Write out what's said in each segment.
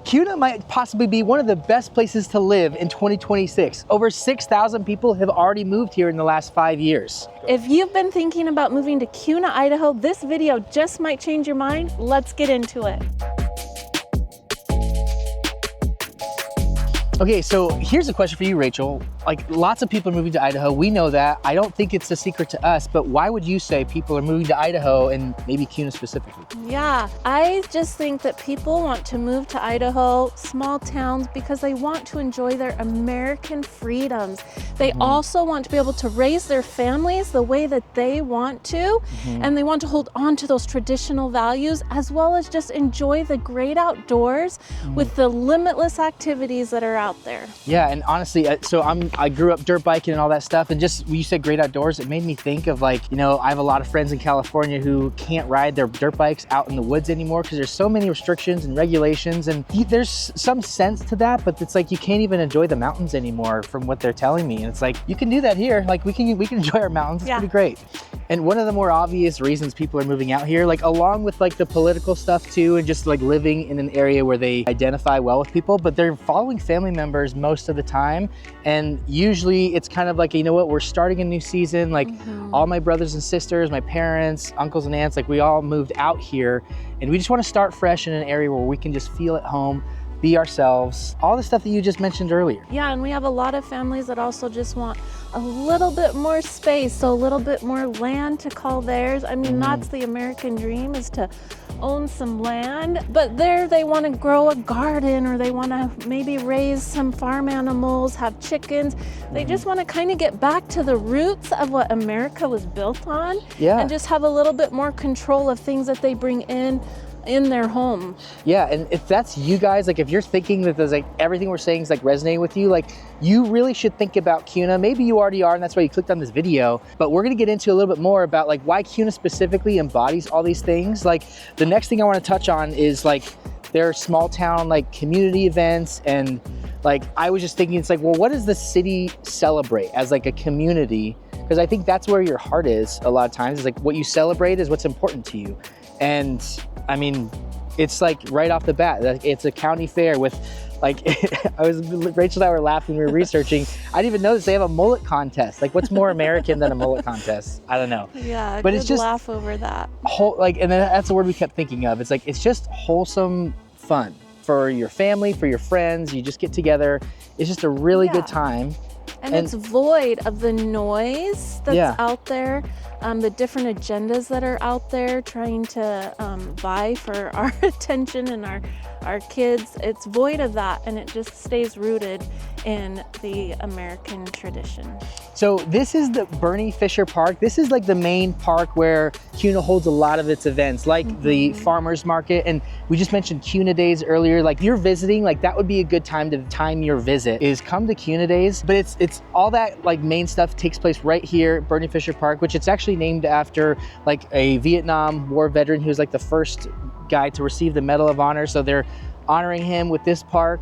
Kuna might possibly be one of the best places to live in 2026. Over 6,000 people have already moved here in the last 5 years. If you've been thinking about moving to Kuna, Idaho, this video just might change your mind. Let's get into it. Okay, so here's a question for you, Rachel. Like, lots of people are moving to Idaho. We know that. I don't think it's a secret to us, but why would you say people are moving to Idaho and maybe Kuna specifically? Yeah, I just think that people want to move to Idaho, small towns, because they want to enjoy their American freedoms. They also want to be able to raise their families the way that they want to, and they want to hold on to those traditional values, as well as just enjoy the great outdoors with the limitless activities that are out there. Yeah, and honestly, so I grew up dirt biking and all that stuff, and just when you said great outdoors, it made me think of, like, you know, I have a lot of friends in California who can't ride their dirt bikes out in the woods anymore because there's so many restrictions and regulations, and there's some sense to that, but it's like you can't even enjoy the mountains anymore from what they're telling me. And it's like, you can do that here. Like, we can enjoy our mountains. It's pretty great. And one of the more obvious reasons people are moving out here, like along with like the political stuff too, and just like living in an area where they identify well with people, but they're following family members most of the time. And usually it's kind of like, you know what, we're starting a new season. Like all my brothers and sisters, my parents, uncles and aunts, like we all moved out here, and we just want to start fresh in an area where we can just feel at home, be ourselves, all the stuff that you just mentioned earlier. Yeah, and we have a lot of families that also just want a little bit more space, so a little bit more land to call theirs. I mean, that's the American dream, is to own some land, but there they want to grow a garden, or they want to maybe raise some farm animals, have chickens. They just want to kind of get back to the roots of what America was built on, and just have a little bit more control of things that they bring in their home. Yeah, and if that's you guys, like if you're thinking that there's like everything we're saying is like resonating with you, like you really should think about Kuna. Maybe you already are, and that's why you clicked on this video, but we're gonna get into a little bit more about like why Kuna specifically embodies all these things. Like the next thing I want to touch on is like their small town like community events, and like I was just thinking, it's like, well, what does the city celebrate as like a community? Because I think that's where your heart is a lot of times, is like what you celebrate is what's important to you. And I mean, it's like right off the bat, it's a county fair with like, Rachel and I were laughing, we were researching. I didn't even notice they have a mullet contest. Like, what's more American than a mullet contest? I don't know. Yeah, but it's just laugh over that. And then that's the word we kept thinking of. It's like, it's just wholesome fun for your family, for your friends. You just get together. It's just a really good time. And it's void of the noise that's out there, the different agendas that are out there trying to vie for our attention and our kids. It's void of that, and it just stays rooted in the American tradition. So this is the Bernie Fisher Park. This is like the main park where Kuna holds a lot of its events, like the farmers market. And we just mentioned Kuna Days earlier. Like, if you're visiting, like that would be a good time to time your visit, is come to Kuna Days. But it's all that like main stuff takes place right here at Bernie Fisher Park, which it's actually named after like a Vietnam War veteran who was like the first guy to receive the Medal of Honor. So they're honoring him with this park.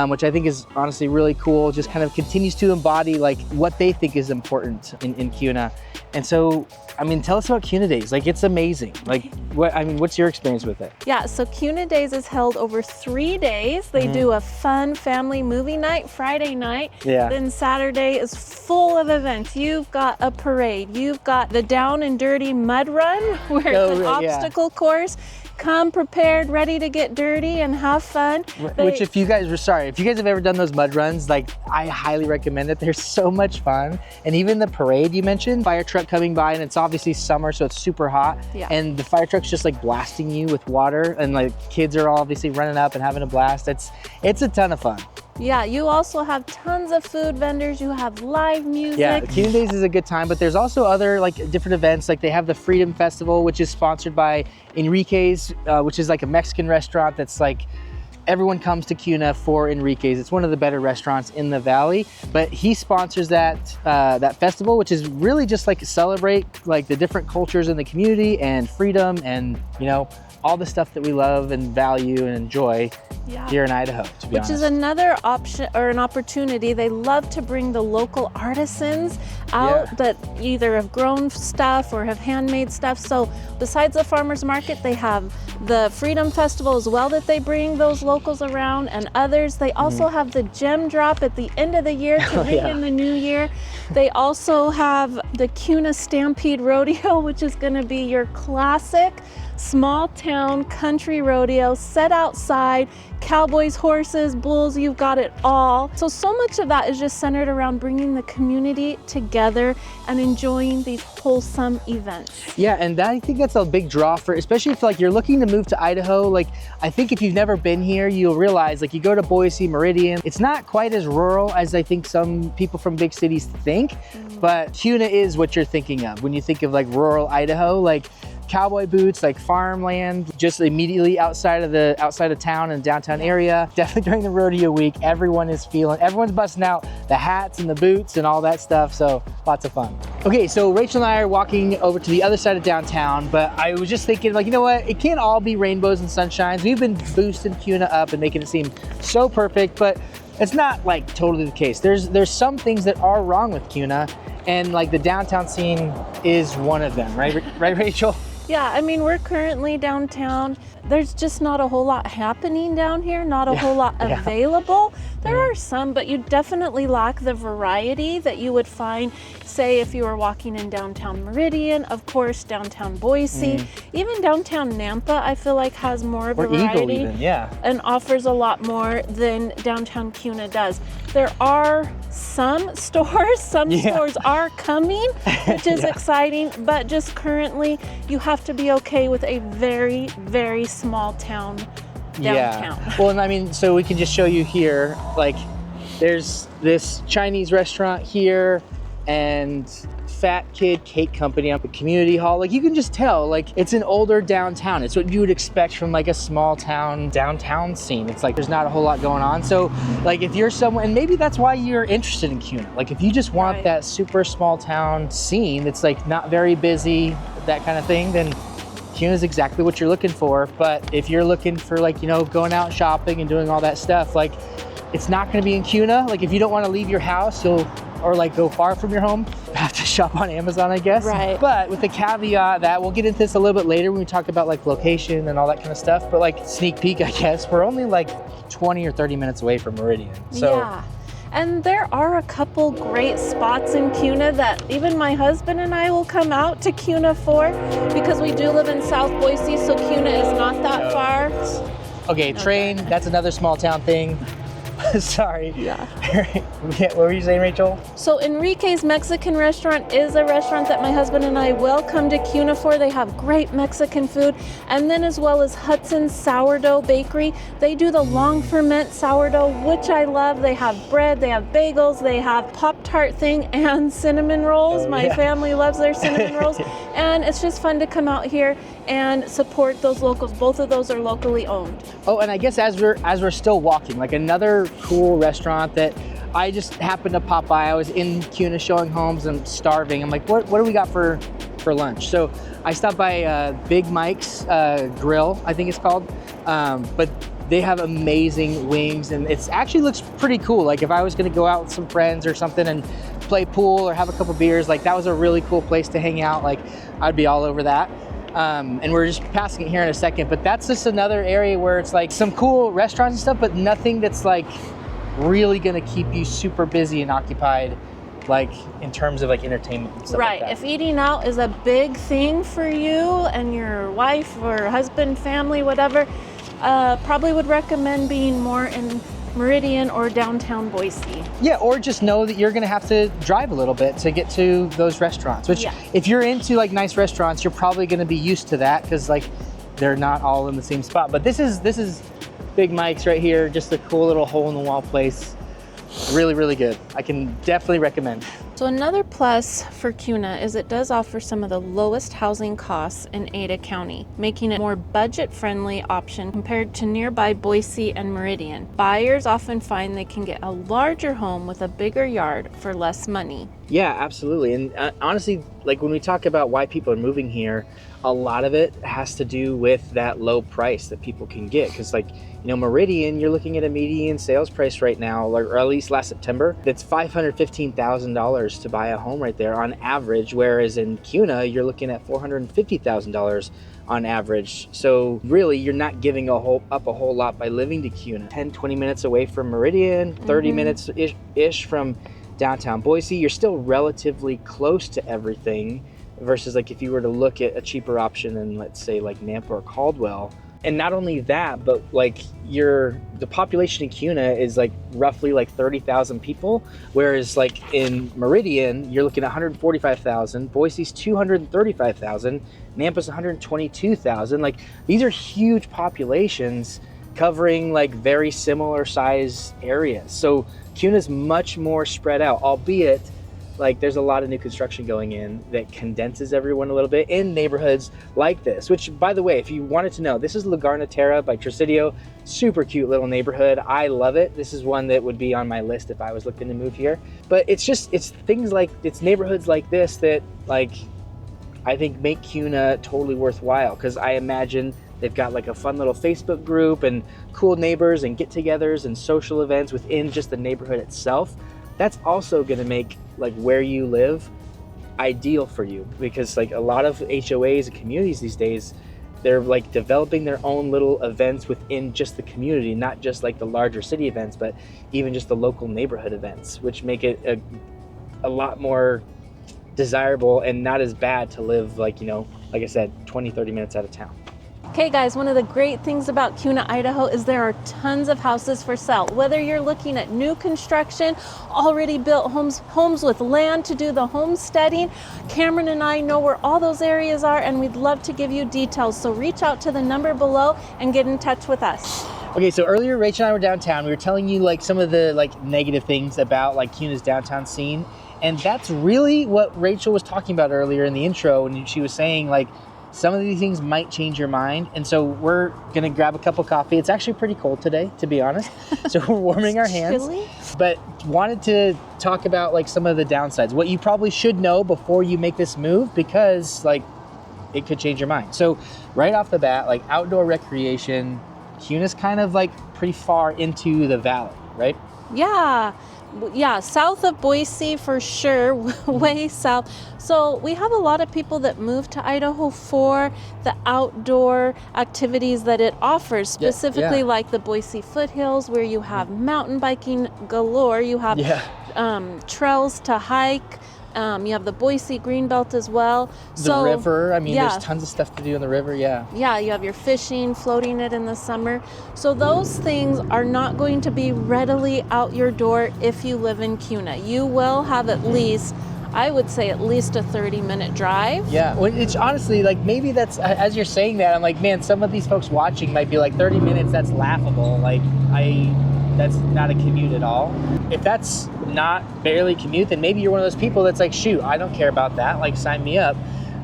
Which I think is honestly really cool. Just kind of continues to embody like what they think is important in Kuna. And so, I mean, tell us about Kuna Days. Like, it's amazing. Like, what's your experience with it? Yeah, so Kuna Days is held over 3 days. They do a fun family movie night Friday night. Then Saturday is full of events. You've got a parade. You've got the Down and Dirty Mud Run, where it's an obstacle course. Come prepared, ready to get dirty and have fun. Which if you guys have ever done those mud runs, like I highly recommend it. They're so much fun. And even the parade you mentioned, fire truck coming by, and it's obviously summer, so it's super hot. And the fire truck's just like blasting you with water, and like kids are obviously running up and having a blast. It's a ton of fun. Yeah, you also have tons of food vendors. You have live music. Yeah, Kuna Days is a good time, but there's also other like different events. Like they have the Freedom Festival, which is sponsored by Enrique's, which is like a Mexican restaurant that's like, everyone comes to Kuna for Enrique's. It's one of the better restaurants in the valley, but he sponsors that festival, which is really just like celebrate like the different cultures in the community and freedom and, you know, all the stuff that we love and value and enjoy here in Idaho, to be honest. Which is another option or an opportunity. They love to bring the local artisans out that either have grown stuff or have handmade stuff. So besides the farmers market, they have the Freedom Festival as well that they bring those locals around, and others. They also have the gem drop at the end of the year to ring in the new year. They also have the Kuna Stampede Rodeo, which is going to be your classic small town country rodeo set outside, cowboys, horses, bulls, you've got it all. So much of that is just centered around bringing the community together and enjoying these wholesome events. Yeah, and I think that's a big draw for, especially if like you're looking to move to Idaho. Like, I think if you've never been here, you'll realize like you go to Boise, Meridian, it's not quite as rural as I think some people from big cities think, but Kuna is what you're thinking of when you think of like rural Idaho. Like cowboy boots, like farmland, just immediately outside of town and downtown area. Definitely during the rodeo week, everyone's busting out the hats and the boots and all that stuff. So lots of fun. Okay, so Rachel and I are walking over to the other side of downtown, but I was just thinking like, you know what? It can't all be rainbows and sunshines. We've been boosting Kuna up and making it seem so perfect, but it's not like totally the case. There's some things that are wrong with Kuna, and like the downtown scene is one of them, right? Right, Rachel? Yeah, I mean, we're currently downtown. There's just not a whole lot happening down here, not a whole lot available. There are some, but you definitely lack the variety that you would find, say, if you were walking in downtown Meridian, of course, downtown Boise, even downtown Nampa, I feel like has more of a variety even, and offers a lot more than downtown Kuna does. There are some stores, stores are coming, which is exciting, but just currently you have to be okay with a very, very small town downtown. Well, and I mean, so we can just show you here, like there's this Chinese restaurant here and Fat Kid Cake Company up at Community Hall. Like you can just tell, like it's an older downtown. It's what you would expect from like a small town downtown scene. It's like there's not a whole lot going on. So like if you're someone, and maybe that's why you're interested in Kuna. Like if you just want that super small town scene that's like not very busy, that kind of thing, then Kuna is exactly what you're looking for. But if you're looking for like, you know, going out shopping and doing all that stuff, like it's not going to be in Kuna. Like if you don't want to leave your house, or like go far from your home, you have to shop on Amazon, I guess. Right. But with the caveat that we'll get into this a little bit later when we talk about like location and all that kind of stuff. But like sneak peek, I guess, we're only like 20 or 30 minutes away from Meridian. So yeah. And there are a couple great spots in Kuna that even my husband and I will come out to Kuna for, because we do live in South Boise, so Kuna is not that far. Okay, train, that's another small town thing. Sorry. Yeah. What were you saying, Rachel? So Enrique's Mexican restaurant is a restaurant that my husband and I will come to Kuna for. They have great Mexican food. And then as well as Hudson Sourdough Bakery. They do the long ferment sourdough, which I love. They have bread, they have bagels, they have Pop-Tart thing and cinnamon rolls. My family loves their cinnamon rolls. And it's just fun to come out here and support those locals. Both of those are locally owned. Oh, and I guess as we're still walking, like another cool restaurant that I just happened to pop by. I was in Kuna showing homes and I'm starving. I'm like, what do we got for lunch? So I stopped by Big Mike's Grill, I think it's called. But they have amazing wings and it actually looks pretty cool. Like if I was gonna go out with some friends or something and play pool or have a couple beers, like that was a really cool place to hang out. Like I'd be all over that. And we're just passing it here in a second, but that's just another area where it's like some cool restaurants and stuff, but nothing that's like really gonna keep you super busy and occupied, like in terms of like entertainment and stuff right. like that. If eating out is a big thing for you and your wife or husband, family, whatever, probably would recommend being more in Meridian or downtown Boise. Yeah, or just know that you're gonna have to drive a little bit to get to those restaurants, which if you're into like nice restaurants, you're probably gonna be used to that because like they're not all in the same spot. But this is Big Mike's right here, just a cool little hole in the wall place. Really, really good. I can definitely recommend. So another plus for Kuna is it does offer some of the lowest housing costs in Ada County, making it a more budget-friendly option compared to nearby Boise and Meridian. Buyers often find they can get a larger home with a bigger yard for less money. Yeah, absolutely. And honestly, like when we talk about why people are moving here, a lot of it has to do with that low price that people can get. Because, like, Meridian, you're looking at a median sales price right now, or at least last September, that's $515,000 to buy a home right there on average. Whereas in Kuna, you're looking at $450,000 on average. So really, you're not giving up a whole lot by living to Kuna. 10, 20 minutes away from Meridian, 30 minutes ish from downtown Boise. You're still relatively close to everything versus like if you were to look at a cheaper option in, let's say, like Nampa or Caldwell. And not only that, but like the population in Kuna is like roughly like 30,000 people, whereas like in Meridian you're looking at 145,000, Boise's 235,000, Nampa's 122,000. Like these are huge populations covering like very similar size areas. So Kuna's much more spread out, albeit like there's a lot of new construction going in that condenses everyone a little bit in neighborhoods like this, which, by the way, if you wanted to know, this is La Garnatera by Tresidio. Super cute little neighborhood. I love it. This is one that would be on my list if I was looking to move here. But it's neighborhoods like this that like I think make Kuna totally worthwhile, because I imagine they've got like a fun little Facebook group and cool neighbors and get-togethers and social events within just the neighborhood itself. That's also going to make like where you live ideal for you, because like a lot of HOAs and communities these days, they're like developing their own little events within just the community, not just like the larger city events, but even just the local neighborhood events, which make it a lot more desirable and not as bad to live like, like I said, 20, 30 minutes out of town. Okay guys, one of the great things about Kuna, Idaho is there are tons of houses for sale. Whether you're looking at new construction, already built homes with land to do the homesteading, Cameron and I know where all those areas are, and we'd love to give you details. So reach out to the number below and get in touch with us. Okay, so earlier Rachel and I were downtown. We were telling you like some of the like negative things about like Kuna's downtown scene. And that's really what Rachel was talking about earlier in the intro, when she was saying like, some of these things might change your mind. And so we're gonna grab a cup of coffee. It's actually pretty cold today, to be honest. So we're warming our hands. Chilly? But wanted to talk about like some of the downsides, what you probably should know before you make this move, because like it could change your mind. So right off the bat, like outdoor recreation, Kuna's kind of like pretty far into the valley, right? Yeah, south of Boise for sure, way south. So we have a lot of people that move to Idaho for the outdoor activities that it offers, specifically like the Boise foothills, where you have mountain biking galore, you have trails to hike. You have the Boise Greenbelt as well. The river, I mean, there's tons of stuff to do in the river, Yeah, you have your fishing, floating it in the summer. So those things are not going to be readily out your door if you live in Kuna. You will have at least, I would say, at least a 30-minute drive. Yeah, well, it's honestly, like, maybe that's, as you're saying that, I'm like, man, some of these folks watching might be like, 30 minutes, that's laughable. Like, that's not a commute at all. If that's not barely commute, then maybe you're one of those people that's like, shoot, I don't care about that, like sign me up.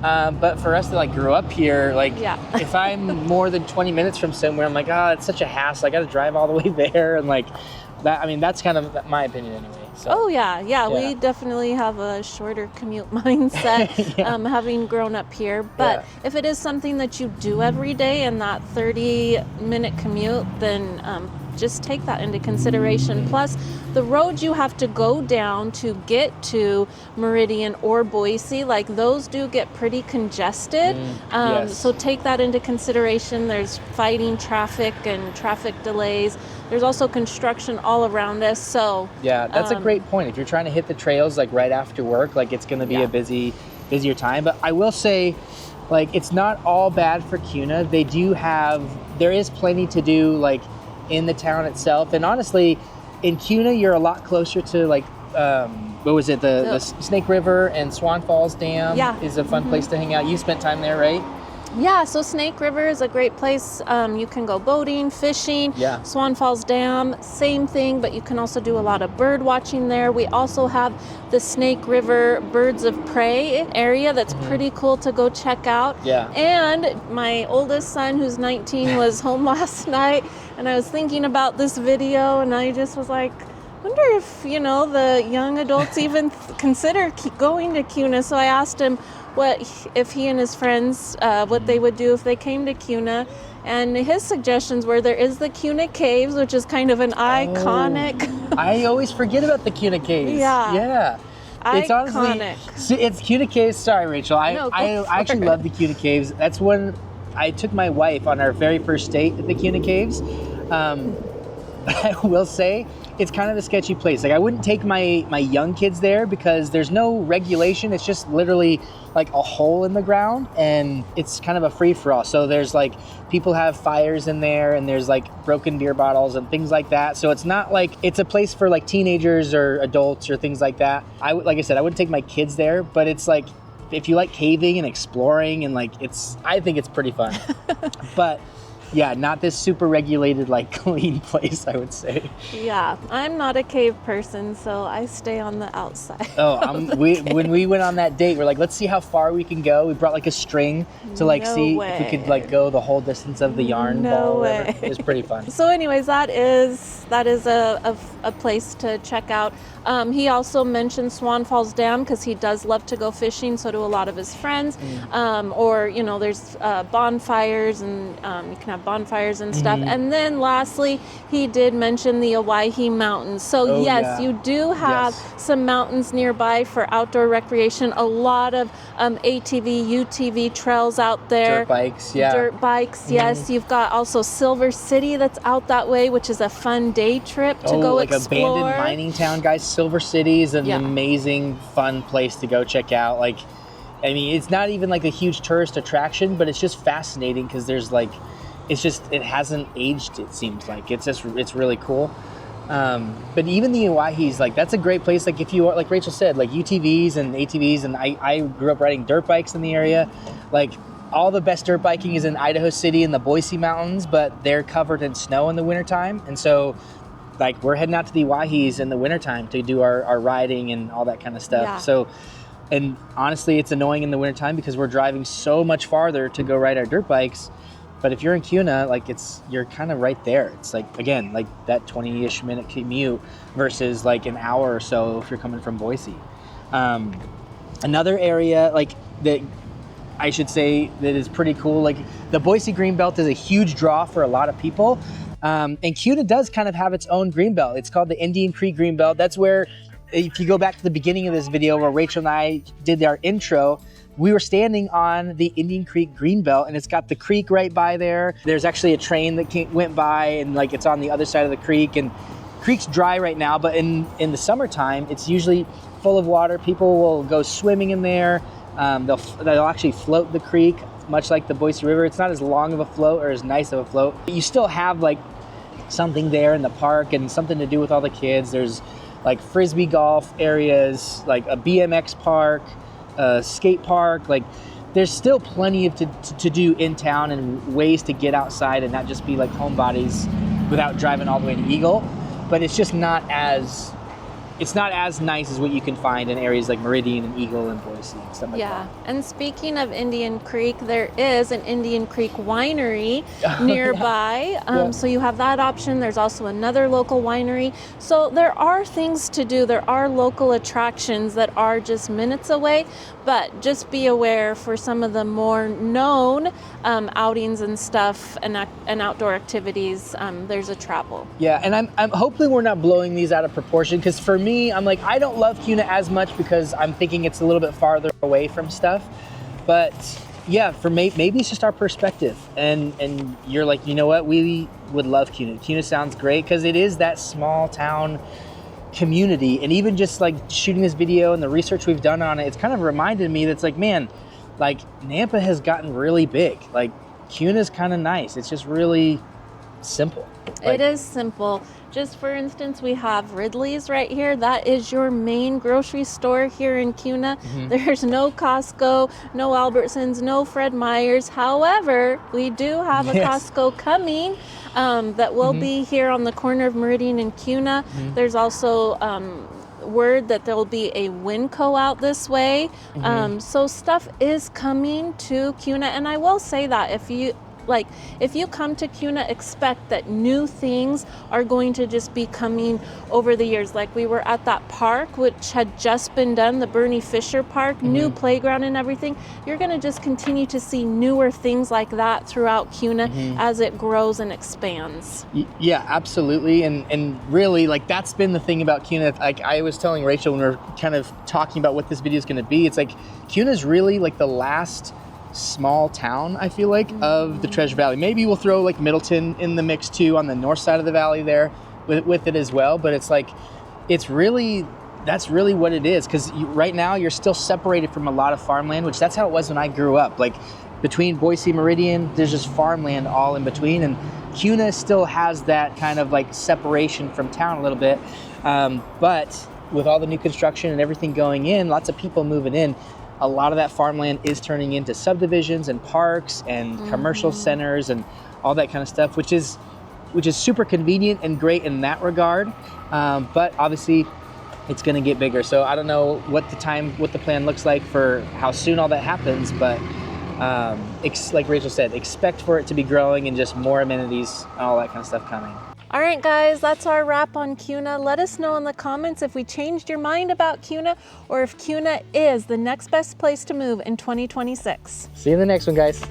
But for us to like grow up here, like if I'm more than 20 minutes from somewhere, I'm like, it's such a hassle. I got to drive all the way there. And like that, I mean, that's kind of my opinion anyway. So, we definitely have a shorter commute mindset having grown up here. But if it is something that you do every day and that 30-minute commute, then just take that into consideration. Plus, the roads you have to go down to get to Meridian or Boise, like those do get pretty congested. So take that into consideration. There's fighting traffic and traffic delays. There's also construction all around us. So that's a great point. If you're trying to hit the trails like right after work, like it's going to be a busier time. But I will say, like, it's not all bad for Kuna. There is plenty to do like in the town itself. And honestly, in Kuna, you're a lot closer to like, the Snake River and Swan Falls Dam is a fun place to hang out. You spent time there, right? Yeah, so Snake River is a great place. You can go boating, fishing. Swan Falls Dam, same thing, but you can also do a lot of bird watching there. We also have the Snake River Birds of Prey area that's pretty cool to go check out. And my oldest son, who's 19, was home last night, and I was thinking about this video, and I just was like, wonder if, you know, the young adults even consider going to Kuna. So I asked him if he and his friends, what they would do if they came to Kuna. And his suggestions were there is the Kuna Caves, which is kind of an iconic. I always forget about the Kuna Caves. Yeah. It's iconic. Honestly, it's Kuna Caves. Sorry, Rachel. I actually love the Kuna Caves. That's when I took my wife on our very first date at the Kuna Caves. I will say it's kind of a sketchy place. Like I wouldn't take my young kids there because there's no regulation. It's just literally like a hole in the ground and it's kind of a free for all. So there's like people have fires in there and there's like broken beer bottles and things like that. So it's not like it's a place for like teenagers or adults or things like that. Like I said, I wouldn't take my kids there, but it's like if you like caving and exploring and like I think it's pretty fun. But yeah, not this super regulated, like clean place, I would say. Yeah, I'm not a cave person, so I stay on the outside. When we went on that date, we're like, let's see how far we can go. We brought like a string to like see if we could like go the whole distance of the yarn ball. It was pretty fun. So anyways, that is a place to check out. He also mentioned Swan Falls Dam because he does love to go fishing, so do a lot of his friends. Or, you know, there's bonfires and you can have bonfires and stuff. And then lastly, he did mention the Owyhee Mountains. So yes, you do have some mountains nearby for outdoor recreation. A lot of ATV, UTV trails out there. Dirt bikes, yeah. Dirt bikes, yes. You've got also Silver City that's out that way, which is a fun day trip to go like explore. Abandoned mining town, guys. Silver City is an amazing, fun place to go check out. Like, I mean, it's not even like a huge tourist attraction, but it's just fascinating because there's like, it hasn't aged, it seems like. It's really cool. But even the Owyehees, like that's a great place. Like if you are, like Rachel said, like UTVs and ATVs, and I grew up riding dirt bikes in the area. Like all the best dirt biking is in Idaho City and the Boise Mountains, but they're covered in snow in the wintertime. And so like we're heading out to the Owyehees in the wintertime to do our riding and all that kind of stuff. Yeah. So, and honestly, it's annoying in the wintertime because we're driving so much farther to go ride our dirt bikes. But if you're in Kuna, like you're kind of right there. It's like, again, like that 20-ish minute commute versus like an hour or so if you're coming from Boise. Another area like that I should say that is pretty cool, like the Boise Greenbelt is a huge draw for a lot of people. And Kuna does kind of have its own greenbelt. It's called the Indian Creek Greenbelt. That's where, if you go back to the beginning of this video where Rachel and I did our intro, we were standing on the Indian Creek Greenbelt and it's got the creek right by there. There's actually a train that went by and like it's on the other side of the creek, and creek's dry right now, but in the summertime, it's usually full of water. People will go swimming in there. They'll actually float the creek, much like the Boise River. It's not as long of a float or as nice of a float. But you still have like something there in the park and something to do with all the kids. There's like frisbee golf areas, like a BMX park, a skate park. Like there's still plenty of to do in town and ways to get outside and not just be like homebodies without driving all the way to Eagle. But it's just not as nice as what you can find in areas like Meridian and Eagle and Boise and stuff like that. Yeah, and speaking of Indian Creek, there is an Indian Creek winery nearby. So you have that option. There's also another local winery. So there are things to do. There are local attractions that are just minutes away, but just be aware for some of the more known outings and stuff and outdoor activities, there's a travel. Yeah, and I'm hoping we're not blowing these out of proportion, because for me, I'm like, I don't love Kuna as much because I'm thinking it's a little bit farther away from stuff. But yeah, for maybe it's just our perspective. And you're like, you know what, we would love Kuna. Kuna sounds great because it is that small town community. And even just like shooting this video and the research we've done on it, it's kind of reminded me that it's like, man, like Nampa has gotten really big. Like Kuna's kind of nice. It's just really simple. It is simple. Just for instance, we have Ridley's right here. That is your main grocery store here in Kuna. There's no Costco, no Albertsons, no Fred Meyer's. However, we do have a Costco coming that will be here on the corner of Meridian and Kuna. There's also word that there will be a Winco out this way. So stuff is coming to Kuna. And I will say that if you Like, if you come to Kuna, expect that new things are going to just be coming over the years. Like, we were at that park, which had just been done, the Bernie Fisher Park, new playground and everything. You're going to just continue to see newer things like that throughout Kuna as it grows and expands. Yeah, absolutely. And really, like, that's been the thing about Kuna. Like, I was telling Rachel when we were kind of talking about what this video is going to be, it's like Kuna's really like the last small town, I feel like, of the Treasure Valley. Maybe we'll throw like Middleton in the mix too on the north side of the valley there with it as well. But it's like, that's really what it is, because right now you're still separated from a lot of farmland, which that's how it was when I grew up. Like, between Boise, Meridian, there's just farmland all in between, and Kuna still has that kind of like separation from town a little bit. But with all the new construction and everything going in, lots of people moving in, a lot of that farmland is turning into subdivisions and parks and commercial centers and all that kind of stuff, which is super convenient and great in that regard. But obviously it's going to get bigger. So I don't know what the plan looks like for how soon all that happens, but like Rachel said, expect for it to be growing and just more amenities and all that kind of stuff coming. All right, guys, that's our wrap on Kuna. Let us know in the comments if we changed your mind about Kuna, or if Kuna is the next best place to move in 2026. See you in the next one, guys.